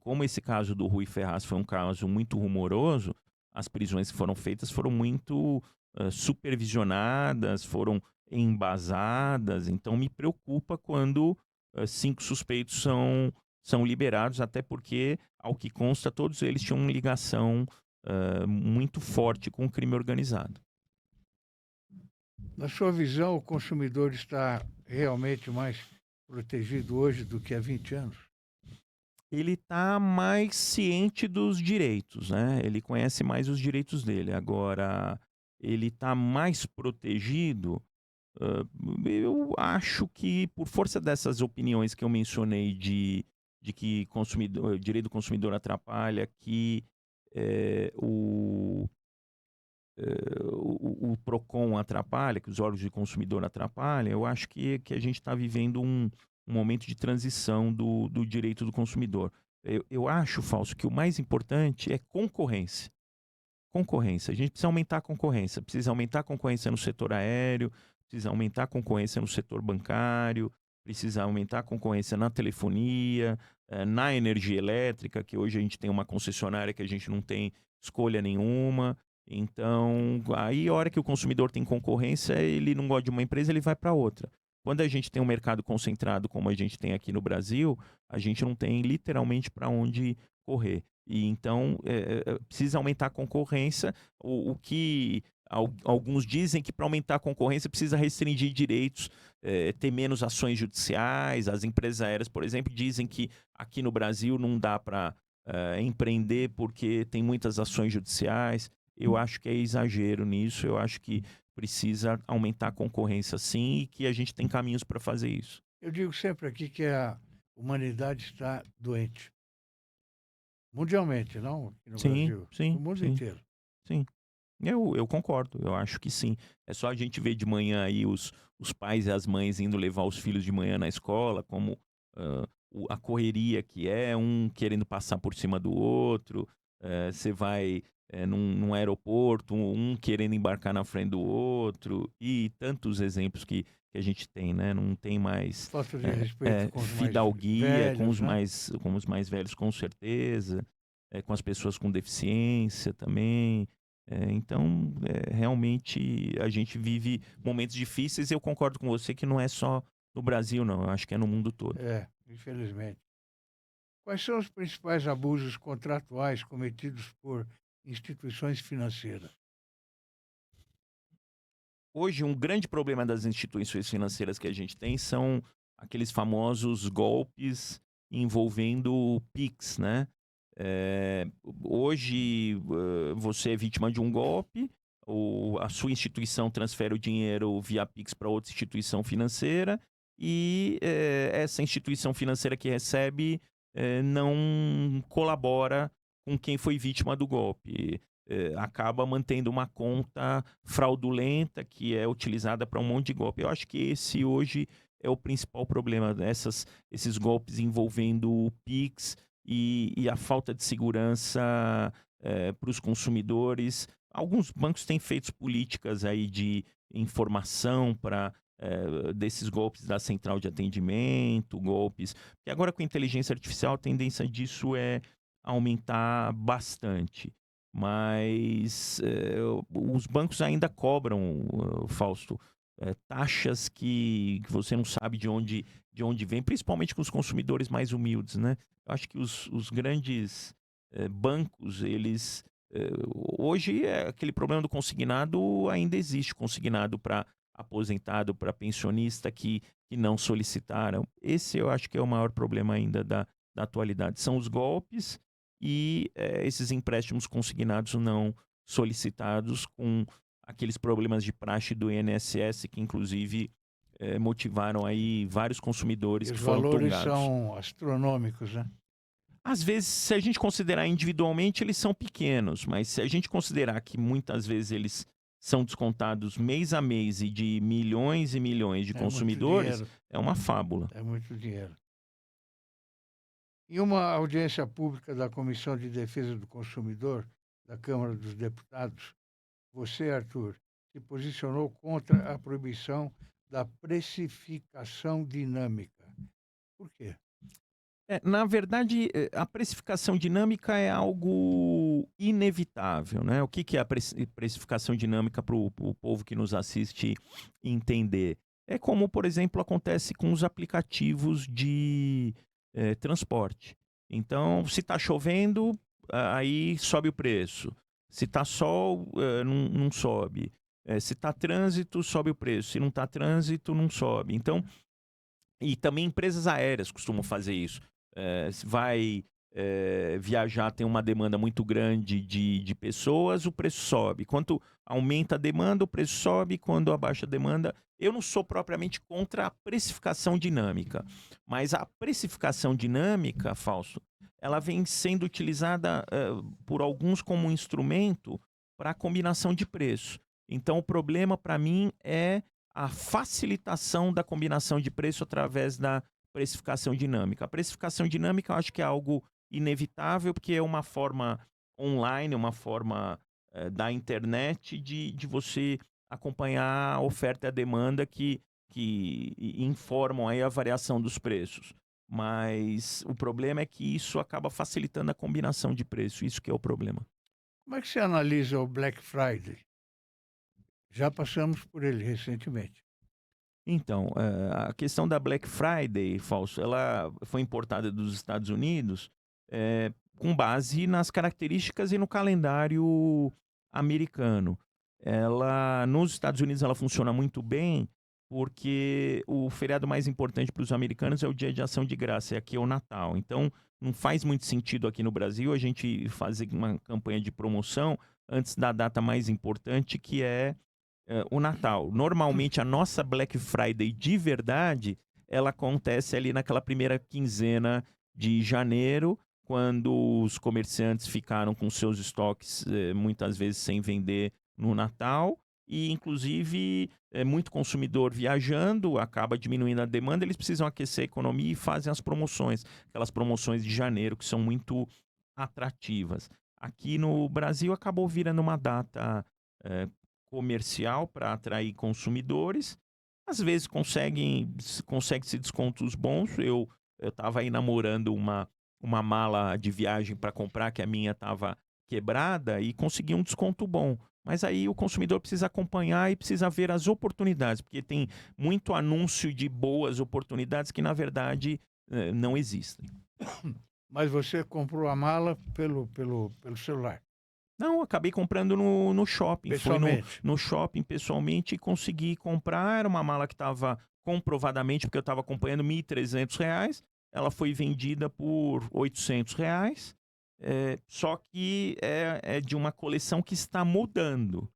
como esse caso do Rui Ferraz foi um caso muito rumoroso, as prisões que foram feitas foram muito supervisionadas, foram embasadas. Então me preocupa quando 5 suspeitos são liberados, até porque, ao que consta, todos eles tinham uma ligação muito forte com o crime organizado. Na sua visão, o consumidor está realmente mais protegido hoje do que há 20 anos? Ele está mais ciente dos direitos, né? Ele conhece mais os direitos dele. Agora, ele está mais protegido. Eu acho que, por força dessas opiniões que eu mencionei de que direito do consumidor atrapalha, que eh, o, o PROCON atrapalha, que os órgãos de consumidor atrapalham, eu acho que a gente está vivendo um momento de transição do direito do consumidor. Eu acho, Falso, que o mais importante é concorrência. Concorrência. A gente precisa aumentar a concorrência. Precisa aumentar a concorrência no setor aéreo, precisa aumentar a concorrência no setor bancário, precisa aumentar a concorrência na telefonia, na energia elétrica, que hoje a gente tem uma concessionária que a gente não tem escolha nenhuma. Então, aí a hora que o consumidor tem concorrência, ele não gosta de uma empresa, ele vai para outra. Quando a gente tem um mercado concentrado como a gente tem aqui no Brasil, a gente não tem literalmente para onde correr. E então precisa aumentar a concorrência, o que alguns dizem que para aumentar a concorrência precisa restringir direitos, ter menos ações judiciais. As empresas aéreas, por exemplo, dizem que aqui no Brasil não dá para empreender porque tem muitas ações judiciais. Eu acho que é exagero nisso, eu acho que precisa aumentar a concorrência sim e que a gente tem caminhos para fazer isso. Eu digo sempre aqui que a humanidade está doente. Mundialmente, não aqui no Sim, Brasil, no sim, mundo sim, inteiro. sim. Eu concordo, eu acho que sim. É só a gente ver de manhã aí os pais e as mães indo levar os filhos de manhã na escola, como a correria que é, um querendo passar por cima do outro, você vai num aeroporto, um querendo embarcar na frente do outro, e tantos exemplos que a gente tem, né? Não tem mais Falta de respeito com os mais fidalguia velhos, né? com os mais velhos, com certeza, com as pessoas com deficiência também. Então, realmente, a gente vive momentos difíceis, e eu concordo com você que não é só no Brasil, não. Eu acho que é no mundo todo. Infelizmente. Quais são os principais abusos contratuais cometidos por instituições financeiras? Hoje, um grande problema das instituições financeiras que a gente tem são aqueles famosos golpes envolvendo o Pix, né? Hoje, você é vítima de um golpe, ou a sua instituição transfere o dinheiro via Pix para outra instituição financeira, e essa instituição financeira que recebe não colabora com quem foi vítima do golpe. Acaba mantendo uma conta fraudulenta que é utilizada para um monte de golpe. Eu acho que esse hoje é o principal problema, né? Esses golpes envolvendo o Pix e a falta de segurança para os consumidores. Alguns bancos têm feito políticas aí de informação para desses golpes da central de atendimento, golpes. E agora com a inteligência artificial a tendência disso é aumentar bastante. Mas os bancos ainda cobram, Fausto, taxas que você não sabe de onde vem, principalmente com os consumidores mais humildes, né? Eu acho que os grandes bancos, eles. Hoje, aquele problema do consignado ainda existe, consignado para aposentado, para pensionista que não solicitaram. Esse eu acho que é o maior problema ainda da atualidade. São os golpes e esses empréstimos consignados não solicitados, com aqueles problemas de praxe do INSS que inclusive motivaram aí vários consumidores E que os foram valores tongados. são astronômicos, né? Às vezes, se a gente considerar individualmente, eles são pequenos, mas se a gente considerar que muitas vezes eles são descontados mês a mês e de milhões e milhões de É muito consumidores, dinheiro, é uma fábula. é muito dinheiro. Em uma audiência pública da Comissão de Defesa do Consumidor da Câmara dos Deputados, você, Arthur, se posicionou contra a proibição da precificação dinâmica. Por quê? Na verdade, a precificação dinâmica é algo inevitável, né? O que é a precificação dinâmica para o povo que nos assiste entender? É como, por exemplo, acontece com os aplicativos de transporte. Então, se está chovendo, aí sobe o preço. Se está sol, não sobe. Se está trânsito, sobe o preço. Se não está trânsito, não sobe. Então, e também empresas aéreas costumam fazer isso. Se vai viajar, tem uma demanda muito grande de pessoas, o preço sobe. Quanto aumenta a demanda, o preço sobe. Quando abaixa a demanda, eu não sou propriamente contra a precificação dinâmica, mas a precificação dinâmica, Fausto, ela vem sendo utilizada por alguns como um instrumento para a combinação de preço. Então, o problema para mim é a facilitação da combinação de preço através da precificação dinâmica. A precificação dinâmica eu acho que é algo inevitável, porque é uma forma online, uma forma da internet de você acompanhar a oferta e a demanda que informam aí a variação dos preços. Mas o problema é que isso acaba facilitando a combinação de preço, isso que é o problema. Como é que você analisa o Black Friday? Já passamos por ele recentemente. Então, a questão da Black Friday, Fausto, ela foi importada dos Estados Unidos com base nas características e no calendário americano. Nos Estados Unidos, ela funciona muito bem porque o feriado mais importante para os americanos é o Dia de Ação de Graça, e aqui é o Natal. Então, não faz muito sentido aqui no Brasil a gente fazer uma campanha de promoção antes da data mais importante, que é o Natal. Normalmente a nossa Black Friday de verdade, ela acontece ali naquela primeira quinzena de janeiro, quando os comerciantes ficaram com seus estoques muitas vezes sem vender no Natal, e, inclusive, muito consumidor viajando, acaba diminuindo a demanda, eles precisam aquecer a economia e fazem as promoções, aquelas promoções de janeiro que são muito atrativas. Aqui no Brasil acabou virando uma data eh, comercial para atrair consumidores. Às vezes consegue-se descontos bons. Eu estava aí namorando uma mala de viagem para comprar, que a minha estava quebrada, e consegui um desconto bom. Mas aí o consumidor precisa acompanhar e precisa ver as oportunidades, porque tem muito anúncio de boas oportunidades que, na verdade, não existem. Mas você comprou a mala pelo celular, Não, eu acabei comprando no shopping. Fui pessoalmente. no shopping pessoalmente e consegui comprar. Era uma mala que estava comprovadamente, porque eu estava acompanhando, R$ 1.300. Ela foi vendida por R$ 800. Só que é de uma coleção que está mudando.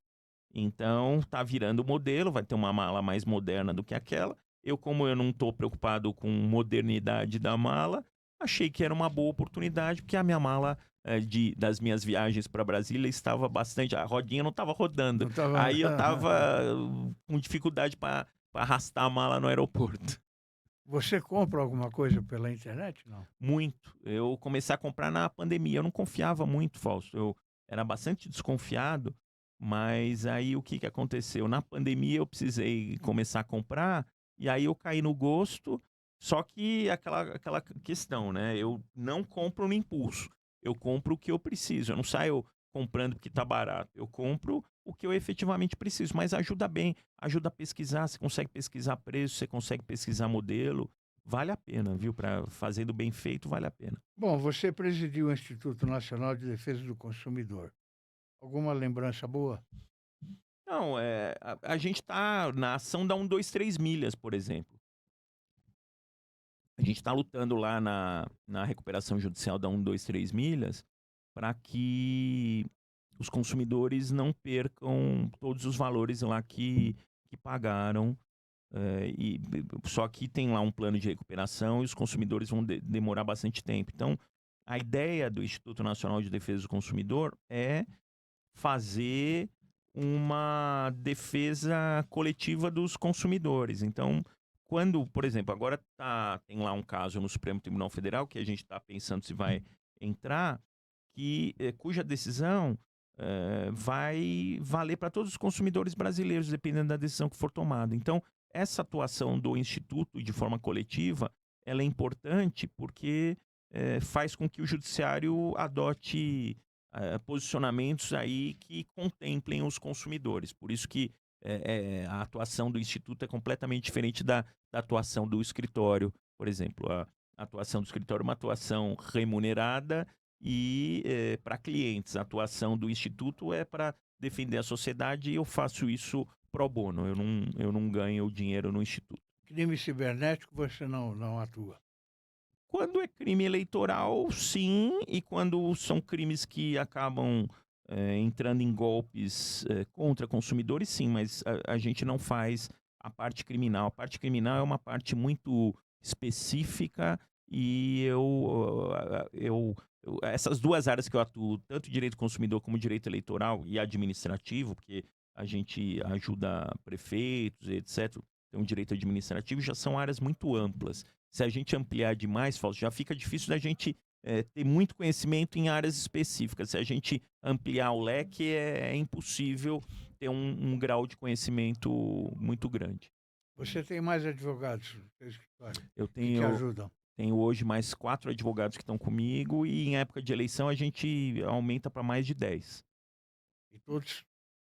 Então, tá virando modelo, vai ter uma mala mais moderna do que aquela. Como eu não estou preocupado com modernidade da mala, achei que era uma boa oportunidade, porque a minha mala das minhas viagens para Brasília estava bastante. A rodinha não estava rodando. Não estava. Aí eu estava com dificuldade para arrastar a mala no aeroporto. Você compra alguma coisa pela internet? Não. Muito. Eu comecei a comprar na pandemia. Eu não confiava muito, Fausto. Eu era bastante desconfiado, mas aí o que que aconteceu? Na pandemia eu precisei começar a comprar e aí eu caí no gosto. Só que aquela questão, né? Eu não compro no impulso. Eu compro o que eu preciso. Eu não saio comprando porque tá barato. Eu compro o que eu efetivamente preciso. Mas ajuda bem, ajuda a pesquisar. Você consegue pesquisar preço, você consegue pesquisar modelo. Vale a pena, viu? Para fazendo bem feito, vale a pena. Bom, você presidiu o Instituto Nacional de Defesa do Consumidor. Alguma lembrança boa? Não, a gente está na ação da 123 milhas, por exemplo. A gente está lutando lá na recuperação judicial da 123 milhas para que os consumidores não percam todos os valores lá que pagaram. Só que tem lá um plano de recuperação e os consumidores vão demorar bastante tempo. Então, a ideia do Instituto Nacional de Defesa do Consumidor é fazer uma defesa coletiva dos consumidores. Então, quando, por exemplo, agora tem lá um caso no Supremo Tribunal Federal que a gente está pensando se vai entrar, cuja decisão vai valer para todos os consumidores brasileiros, dependendo da decisão que for tomada. Então, essa atuação do Instituto de forma coletiva, ela é importante porque faz com que o judiciário adote posicionamentos aí que contemplem os consumidores. Por isso que a atuação do Instituto é completamente diferente da atuação do escritório. Por exemplo, a atuação do escritório é uma atuação remunerada e para clientes. A atuação do Instituto é para defender a sociedade e eu faço isso pro bono. Eu não ganho dinheiro no Instituto. Crime cibernético você não atua. Quando é crime eleitoral, sim, e quando são crimes que acabam entrando em golpes contra consumidores, sim, mas a gente não faz a parte criminal. A parte criminal é uma parte muito específica e essas duas áreas que eu atuo, tanto direito do consumidor como direito eleitoral e administrativo, porque a gente ajuda prefeitos, etc., tem um direito administrativo, já são áreas muito amplas. Se a gente ampliar demais, Fausto, já fica difícil da gente ter muito conhecimento em áreas específicas. Se a gente ampliar o leque, é impossível ter um grau de conhecimento muito grande. Você tem mais advogados no seu escritório Eu que te ajudam? tenho hoje mais 4 advogados que estão comigo e em época de eleição a gente aumenta para mais de 10. E todos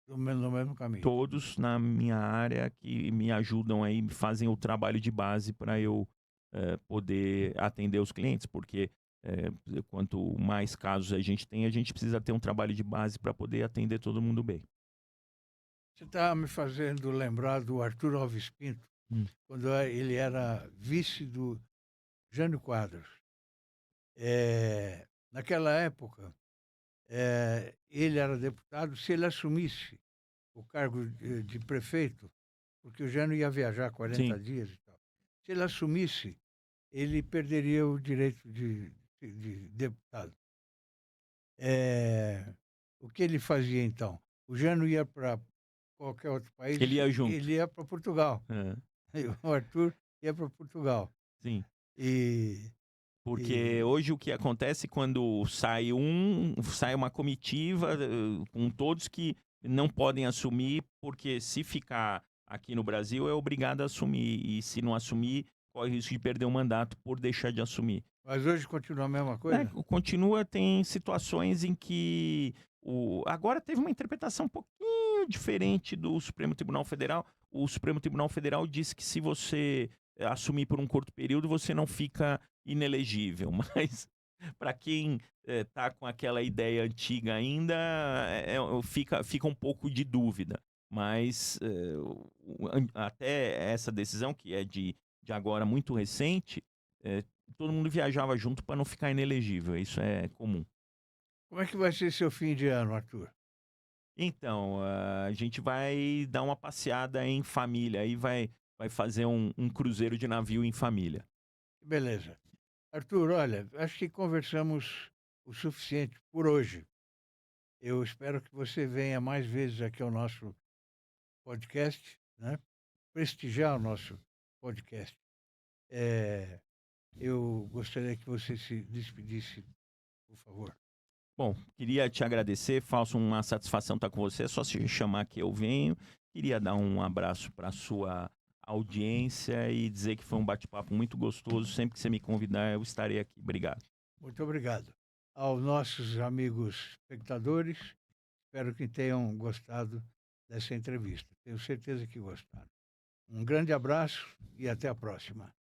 no mesmo caminho. Todos na minha área que me ajudam aí, fazem o trabalho de base para eu poder atender os clientes, porque quanto mais casos a gente precisa ter um trabalho de base para poder atender todo mundo bem. Você está me fazendo lembrar do Arthur Alves Pinto, Hum. quando ele era vice do Jânio Quadros. Naquela época, ele era deputado. Se ele assumisse o cargo de prefeito, porque o Jânio ia viajar 40 Sim. dias e tal, se ele assumisse, ele perderia o direito de deputado. O que ele fazia então? O Jânio ia para qualquer outro país, Ele ia junto. ele ia para Portugal. É, O Arthur ia para Portugal. sim. E, Porque e hoje o que acontece quando sai uma comitiva com todos que não podem assumir, porque se ficar aqui no Brasil é obrigado a assumir, e se não assumir, corre o risco de perder o mandato por deixar de assumir. mas hoje continua a mesma É, coisa? continua, tem situações em que agora teve uma interpretação um pouquinho diferente do Supremo Tribunal Federal. O Supremo Tribunal Federal disse que se você assumir por um curto período, você não fica inelegível. Mas para quem está com aquela ideia antiga ainda, fica um pouco de dúvida. Mas até essa decisão, que é de agora muito recente, todo mundo viajava junto para não ficar inelegível. Isso é comum. Como é que vai ser seu fim de ano, Arthur? Então, a gente vai dar uma passeada em família, aí vai fazer um cruzeiro de navio em família. Beleza. Arthur, olha, acho que conversamos o suficiente por hoje. Eu espero que você venha mais vezes aqui ao nosso podcast, né? Prestigiar o nosso podcast. Eu gostaria que você se despedisse, por favor. Bom, queria te agradecer, Fausto, uma satisfação estar com você, é só se chamar que eu venho. Queria dar um abraço para a sua audiência e dizer que foi um bate-papo muito gostoso. Sempre que você me convidar, eu estarei aqui. Obrigado. Muito obrigado. Aos nossos amigos espectadores, espero que tenham gostado dessa entrevista. Tenho certeza que gostaram. Um grande abraço e até a próxima.